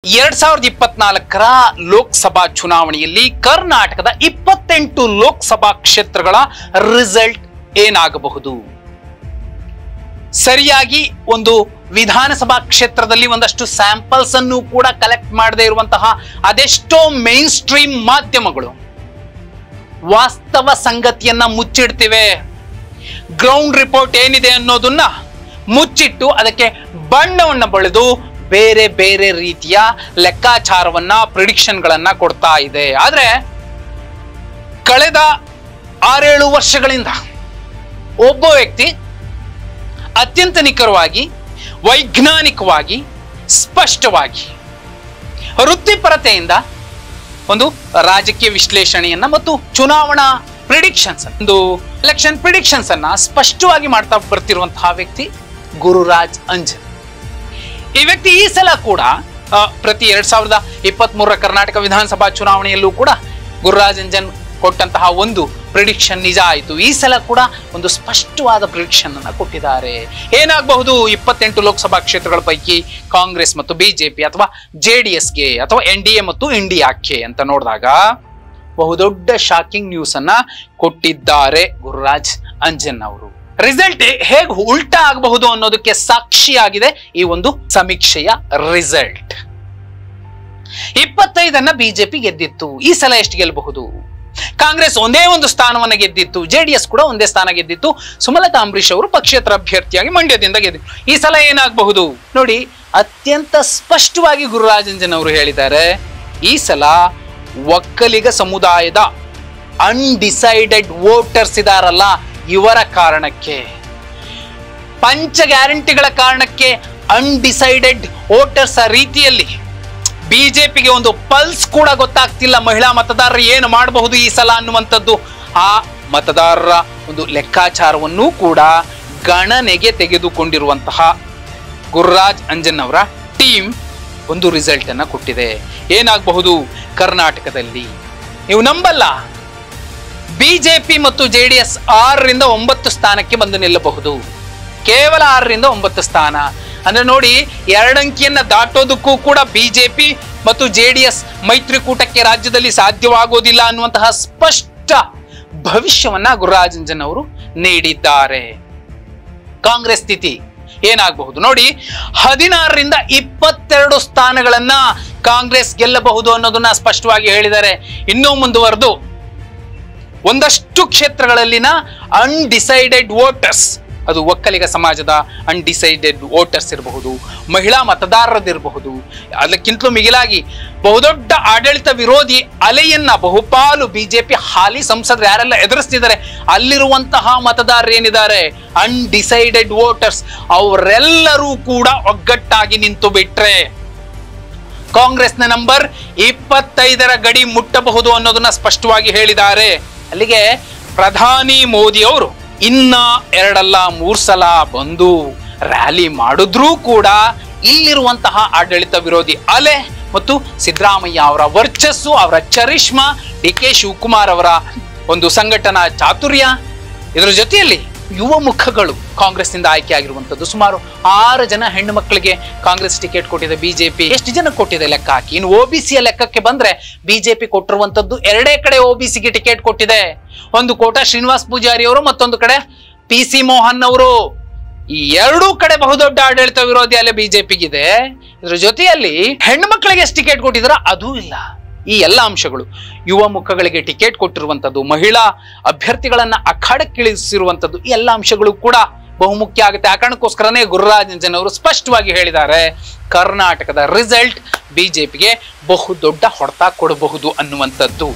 2024ರ ಲೋಕಸಭಾ ಚುನಾವಣೆಯಲ್ಲಿ ಕರ್ನಾಟಕದ 28 ಲೋಕಸಭಾ ಕ್ಷೇತ್ರಗಳ ರಿಸಲ್ಟ್ ಏನಾಗಬಹುದು? ಸರಿಯಾಗಿ ಒಂದು ವಿಧಾನಸಭಾ ಕ್ಷೇತ್ರದಲ್ಲಿ ಒಂದಷ್ಟು ಸ್ಯಾಂಪಲ್ಸ್ ಅನ್ನು ಕೂಡ ಕಲೆಕ್ಟ್ ಮಾಡದೇ ಇರುವಂತಹ ಅದೆಷ್ಟೋ ಮೇನ್ ಸ್ಟ್ರೀಮ್ ಮಾಧ್ಯಮಗಳು ವಾಸ್ತವ ಸಂಗತಿಯನ್ನ ಮುಚ್ಚಿಡ್ತಿವೆ. ಗ್ರೌಂಡ್ ರಿಪೋರ್ಟ್ ಏನಿದೆ ಅನ್ನೋದನ್ನ ಮುಚ್ಚಿಟ್ಟು ಅದಕ್ಕೆ ಬಣ್ಣವನ್ನ ಬಳಿದು ಬೇರೆ ಬೇರೆ ರೀತಿಯ ಲೆಕ್ಕಾಚಾರವನ್ನ ಪ್ರಿಡಿಕ್ಷನ್ಗಳನ್ನ ಕೊಡ್ತಾ ಇದೆ. ಆದ್ರೆ ಕಳೆದ 6-7 ವರ್ಷಗಳಿಂದ ಒಬ್ಬ ವ್ಯಕ್ತಿ ಅತ್ಯಂತ ನಿಖರವಾಗಿ, ವೈಜ್ಞಾನಿಕವಾಗಿ, ಸ್ಪಷ್ಟವಾಗಿ, ವೃತ್ತಿಪರತೆಯಿಂದ ಒಂದು ರಾಜಕೀಯ ವಿಶ್ಲೇಷಣೆಯನ್ನ ಮತ್ತು ಚುನಾವಣಾ ಪ್ರಿಡಿಕ್ಷನ್ಸ್, ಒಂದು ಎಲೆಕ್ಷನ್ ಪ್ರಿಡಿಕ್ಷನ್ಸ್ ಅನ್ನ ಸ್ಪಷ್ಟವಾಗಿ ಮಾಡ್ತಾ ಬರ್ತಿರುವಂತಹ ವ್ಯಕ್ತಿ ಗುರುರಾಜ್ ಅಂಜನ್. ಈ ವ್ಯಕ್ತಿ ಈ ಸಲ ಕೂಡ ಪ್ರತಿ 2023ರ ಕರ್ನಾಟಕ ವಿಧಾನಸಭಾ ಚುನಾವಣೆಯಲ್ಲೂ ಕೂಡ ಗುರುರಾಜ್ ಅಂಜನ್ ಕೊಟ್ಟಂತಹ ಒಂದು ಪ್ರಿಡಿಕ್ಷನ್ ನಿಜ ಆಯಿತು. ಈ ಸಲ ಕೂಡ ಒಂದು ಸ್ಪಷ್ಟವಾದ ಪ್ರಿಡಿಕ್ಷನ್ ಅನ್ನ ಕೊಟ್ಟಿದ್ದಾರೆ. ಏನಾಗಬಹುದು 28 ಲೋಕಸಭಾ ಕ್ಷೇತ್ರಗಳ ಪೈಕಿ ಕಾಂಗ್ರೆಸ್ ಮತ್ತು ಬಿಜೆಪಿ ಅಥವಾ JDSಗೆ ಅಥವಾ NDA ಮತ್ತು ಇಂಡಿಯಾಕ್ಕೆ ಅಂತ ನೋಡಿದಾಗ ಬಹುದೊಡ್ಡ ಶಾಕಿಂಗ್ ನ್ಯೂಸ್ ಅನ್ನ ಕೊಟ್ಟಿದ್ದಾರೆ ಗುರುರಾಜ್ ಅಂಜನ್ ಅವರು. ರಿಸಲ್ಟ್ ಹೇಗೆ ಉಲ್ಟಾ ಆಗಬಹುದು ಅನ್ನೋದಕ್ಕೆ ಸಾಕ್ಷಿಯಾಗಿದೆ ಈ ಒಂದು ಸಮೀಕ್ಷೆಯ ರಿಸಲ್ಟ್. 25 ಬಿಜೆಪಿ ಗೆದ್ದಿತ್ತು. ಈ ಸಲ ಎಷ್ಟು ಗೆಲ್ಲಬಹುದು? ಕಾಂಗ್ರೆಸ್ ಒಂದೇ ಒಂದು ಸ್ಥಾನವನ್ನ ಗೆದ್ದಿತ್ತು. JDS ಕೂಡ ಒಂದೇ ಸ್ಥಾನ ಗೆದ್ದಿತ್ತು. ಸುಮಲತಾ ಅಂಬರೀಶ್ ಅವರು ಪಕ್ಷೇತರ ಅಭ್ಯರ್ಥಿಯಾಗಿ ಮಂಡ್ಯದಿಂದ ಗೆದ್ದಿತ್ತು. ಈ ಸಲ ಏನಾಗಬಹುದು ನೋಡಿ, ಅತ್ಯಂತ ಸ್ಪಷ್ಟವಾಗಿ ಗುರುರಾಜ್ ಅಂಜನ್ ಅವರು ಹೇಳಿದ್ದಾರೆ, ಈ ಸಲ ಒಕ್ಕಲಿಗ ಸಮುದಾಯದ ಅನ್ಡಿಸೈಡೆಡ್ ವೋಟರ್ಸ್ ಇದಾರಲ್ಲ, ಇವರ ಕಾರಣಕ್ಕೆ, ಪಂಚ ಗ್ಯಾರಂಟಿಗಳ ಕಾರಣಕ್ಕೆ ಅನ್ಡಿಸೈಡೆಡ್ ವೋಟರ್ಸ್ ರೀತಿಯಲ್ಲಿ ಬಿಜೆಪಿಗೆ ಒಂದು ಪಲ್ಸ್ ಕೂಡ ಗೊತ್ತಾಗ್ತಿಲ್ಲ. ಮಹಿಳಾ ಮತದಾರರು ಏನು ಮಾಡಬಹುದು ಈ ಸಲ ಅನ್ನುವಂಥದ್ದು, ಆ ಮತದಾರರ ಒಂದು ಲೆಕ್ಕಾಚಾರವನ್ನು ಕೂಡ ಗಣನೆಗೆ ತೆಗೆದುಕೊಂಡಿರುವಂತಹ ಗುರುರಾಜ್ ಅಂಜನ್ ಅವರ ಟೀಮ್ ಒಂದು ರಿಸಲ್ಟ್ ಅನ್ನ ಕೊಟ್ಟಿದೆ. ಏನಾಗಬಹುದು ಕರ್ನಾಟಕದಲ್ಲಿ? ನೀವು ನಂಬಲ್ಲ, ಬಿಜೆಪಿ ಮತ್ತು JDS 6ರಿಂದ 9 ಸ್ಥಾನಕ್ಕೆ ಬಂದು ನಿಲ್ಲಬಹುದು. ಕೇವಲ 6ರಿಂದ 9 ಸ್ಥಾನ ಅಂದ್ರೆ ನೋಡಿ, 2 ಅಂಕಿಯನ್ನ ದಾಟೋದಕ್ಕೂ ಕೂಡ ಬಿಜೆಪಿ ಮತ್ತು JDS ಮೈತ್ರಿಕೂಟಕ್ಕೆ ರಾಜ್ಯದಲ್ಲಿ ಸಾಧ್ಯವಾಗೋದಿಲ್ಲ ಅನ್ನುವಂತಹ ಸ್ಪಷ್ಟ ಭವಿಷ್ಯವನ್ನ ಗುರುರಾಜ್ ಅಂಜನ್ ಅವರು ನೀಡಿದ್ದಾರೆ. ಕಾಂಗ್ರೆಸ್ ಸ್ಥಿತಿ ಏನಾಗಬಹುದು ನೋಡಿ, 16ರಿಂದ 22 ಸ್ಥಾನಗಳನ್ನ ಕಾಂಗ್ರೆಸ್ ಗೆಲ್ಲಬಹುದು ಅನ್ನೋದನ್ನ ಸ್ಪಷ್ಟವಾಗಿ ಹೇಳಿದ್ದಾರೆ. ಇನ್ನೂ ಮುಂದುವರೆದು ಒಂದಷ್ಟು ಕ್ಷೇತ್ರಗಳಲ್ಲಿನ ಅನ್ಡಿಸೈಡೆಡ್ ವೋಟರ್ಸ್, ಅದು ಒಕ್ಕಲಿಗ ಸಮಾಜದ ಅನ್ಡಿಸೈಡೆಡ್ ವೋಟರ್ಸ್ ಇರಬಹುದು, ಮಹಿಳಾ ಮತದಾರರದಿರಬಹುದು, ಅದಕ್ಕಿಂತಲೂ ಮಿಗಿಲಾಗಿ ಬಹುದೊಡ್ಡ ಆಡಳಿತ ವಿರೋಧಿ ಅಲೆಯನ್ನ ಬಹುಪಾಲು ಬಿಜೆಪಿ ಹಾಲಿ ಸಂಸದರು ಯಾರೆಲ್ಲ ಎದುರಿಸ್ತಿದ್ದಾರೆ ಅಲ್ಲಿರುವಂತಹ ಮತದಾರರು ಏನಿದ್ದಾರೆ ಅನ್ಡಿಸೈಡೆಡ್ ವೋಟರ್ಸ್, ಅವರೆಲ್ಲರೂ ಕೂಡ ಒಗ್ಗಟ್ಟಾಗಿ ನಿಂತು ಬಿಟ್ರೆ ಕಾಂಗ್ರೆಸ್ನ ನಂಬರ್ 25ರ ಗಡಿ ಮುಟ್ಟಬಹುದು ಅನ್ನೋದನ್ನ ಸ್ಪಷ್ಟವಾಗಿ ಹೇಳಿದ್ದಾರೆ. ಅಲ್ಲಿಗೆ ಪ್ರಧಾನಿ ಮೋದಿ ಅವರು ಇನ್ನ 2 ಅಲ್ಲ 3 ಸಲ ಬಂದು ರ್ಯಾಲಿ ಮಾಡಿದ್ರೂ ಕೂಡ ಇಲ್ಲಿರುವಂತಹ ಆಡಳಿತ ವಿರೋಧಿ ಅಲೆ ಮತ್ತು ಸಿದ್ದರಾಮಯ್ಯ ಅವರ ವರ್ಚಸ್ಸು, ಅವರ ಚರಿಷ್ಮಾ, DK ಶಿವಕುಮಾರ್ ಅವರ ಒಂದು ಸಂಘಟನಾ ಚಾತುರ್ಯ, ಇದರ ಜೊತೆಯಲ್ಲಿ ಯುವ ಮುಖಗಳು ಕಾಂಗ್ರೆಸ್ನಿಂದ ಆಯ್ಕೆ ಆಗಿರುವಂತದ್ದು ಸುಮಾರು 6 ಜನ ಹೆಣ್ಣು ಮಕ್ಕಳಿಗೆ ಕಾಂಗ್ರೆಸ್ ಟಿಕೆಟ್ ಕೊಟ್ಟಿದೆ. ಬಿಜೆಪಿ ಎಷ್ಟು ಜನ ಕೊಟ್ಟಿದೆ ಲೆಕ್ಕ ಹಾಕಿ. ಇನ್ನು OBCಯ ಲೆಕ್ಕಕ್ಕೆ ಬಂದ್ರೆ ಬಿಜೆಪಿ ಕೊಟ್ಟಿರುವಂತದ್ದು 2 ಕಡೆ OBCಗೆ ಟಿಕೆಟ್ ಕೊಟ್ಟಿದೆ. ಒಂದು ಕೋಟಾ ಶ್ರೀನಿವಾಸ್ ಪೂಜಾರಿ ಅವರು, ಮತ್ತೊಂದು ಕಡೆ PC ಮೋಹನ್ ಅವರು. ಈ 2 ಕಡೆ ಬಹುದೊಡ್ಡ ಆಡಳಿತ ವಿರೋಧಿ ಅಲೆ ಬಿಜೆಪಿಗಿದೆ. ಇದ್ರ ಜೊತೆಯಲ್ಲಿ ಹೆಣ್ಣು ಮಕ್ಕಳಿಗೆ ಎಷ್ಟು ಟಿಕೆಟ್ ಕೊಟ್ಟಿದ್ರ ಅದೂ ಇಲ್ಲ. ಈ ಎಲ್ಲ ಅಂಶಗಳು, ಯುವ ಮುಖಗಳಿಗೆ ಟಿಕೆಟ್ ಕೊಟ್ಟಿರುವಂತದ್ದು, ಮಹಿಳಾ ಅಭ್ಯರ್ಥಿಗಳನ್ನ ಅಖಾಡಕ್ಕಿಳಿಸಿರುವಂತದ್ದು, ಈ ಎಲ್ಲ ಅಂಶಗಳು ಕೂಡ ಬಹುಮುಖ್ಯ ಆಗುತ್ತೆ. ಆ ಕಾರಣಕ್ಕೋಸ್ಕರನೇ ಗುರುರಾಜ್ ಅಂಜನ್ ಅವರು ಸ್ಪಷ್ಟವಾಗಿ ಹೇಳಿದ್ದಾರೆ, ಕರ್ನಾಟಕದ ರಿಸಲ್ಟ್ ಬಿಜೆಪಿಗೆ ಬಹುದೊಡ್ಡ ಹೊಡೆತ ಕೊಡಬಹುದು ಅನ್ನುವಂಥದ್ದು.